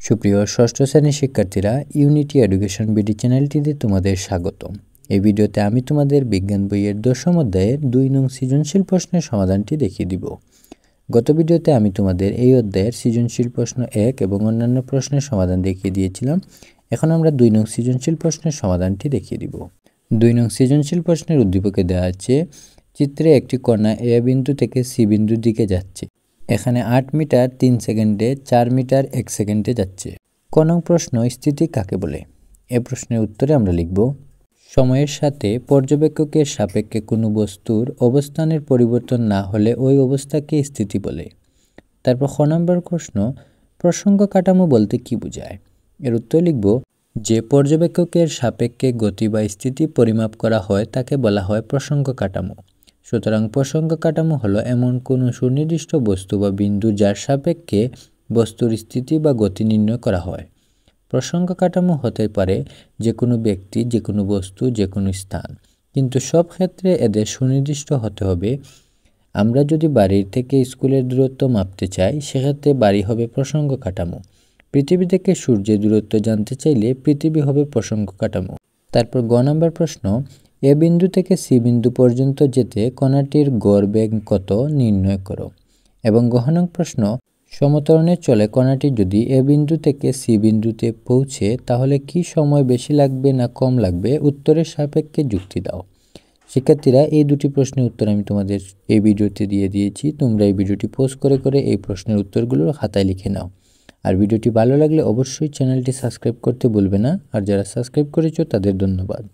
সুপ্রিয় ষষ্ঠ শ্রেণীর শিক্ষার্থীরা, ইউনিটি এডুকেশন বিডি চ্যানেলটিতে তোমাদের স্বাগতম। এই ভিডিওতে আমি তোমাদের বিজ্ঞান বইয়ের 10ম অধ্যায়ের 2 নং সৃজনশীল প্রশ্নের সমাধানটি দেখিয়ে দিব। গত ভিডিওতে আমি তোমাদের এই অধ্যায়ের সৃজনশীল প্রশ্ন 1 এবং অন্যান্য প্রশ্নের সমাধান দেখিয়ে দিয়েছিলাম। এখন আমরা 2 নং সৃজনশীল প্রশ্নের সমাধানটি দেখিয়ে দিব। 2 নং সৃজনশীল প্রশ্নের উদ্দীপকে দেওয়া আছে, চিত্রে একটি কণা এ বিন্দু থেকে সি বিন্দুর দিকে যাচ্ছে। এখানে 8 মিটার 3 সেকেন্ডে, 4 মিটার 1 সেকেন্ডে যাচ্ছে। ক নং প্রশ্ন, স্থিতি কাকে বলে? এ প্রশ্নের উত্তরে আমরা লিখব, সময়ের সাথে পর্যবেক্ষকের সাপেক্ষে কোনো বস্তুর অবস্থানের পরিবর্তন না হলে ওই অবস্থাকে স্থিতি বলে। তারপর খ নম্বর প্রশ্ন, প্রসঙ্গ কাঠামো বলতে কি বোঝায়? এর উত্তর লিখব, যে পর্যবেক্ষকের সাপেক্ষে গতি বা স্থিতি পরিমাপ করা হয় তাকে বলা হয় প্রসঙ্গ কাঠামো। সুতরাং প্রসঙ্গ কাঠামো হলো এমন কোনো সুনির্দিষ্ট বস্তু বা বিন্দু যার সাপেক্ষে বস্তুর স্থিতি বা গতি নির্ণয় করা হয়। প্রসঙ্গ কাঠামো হতে পারে যে কোনো ব্যক্তি, যে কোনো বস্তু, যে কোনো স্থান, কিন্তু সব ক্ষেত্রে এদের সুনির্দিষ্ট হতে হবে। আমরা যদি বাড়ির থেকে স্কুলের দূরত্ব মাপতে চাই, সেক্ষেত্রে বাড়ি হবে প্রসঙ্গ কাঠামো। পৃথিবী থেকে সূর্যের দূরত্ব জানতে চাইলে পৃথিবী হবে প্রসঙ্গ কাঠামো। তারপর গ নম্বর প্রশ্ন, এ বিন্দু থেকে সি বিন্দু পর্যন্ত যেতে কণাটির গড় বেগ কত নির্ণয় করো। এবং গ নং প্রশ্ন, সমত্বরণে চলে কণাটি যদি এ বিন্দু থেকে সি বিন্দুতে পৌঁছে তাহলে কি সময় বেশি লাগবে না কম লাগবে? উত্তরের সাপেক্ষে যুক্তি দাও। শিক্ষার্থীরা, এই দুটি প্রশ্নের উত্তর আমি তোমাদের এই ভিডিওতে দিয়ে দিয়েছি। তোমরা এই ভিডিওটি পজ করে করে এই প্রশ্নের উত্তরগুলো খাতায় লিখে নাও। আর ভিডিওটি ভালো লাগলে অবশ্যই চ্যানেলটি সাবস্ক্রাইব করতে ভুলবে না। আর যারা সাবস্ক্রাইব করেছো তাদের ধন্যবাদ।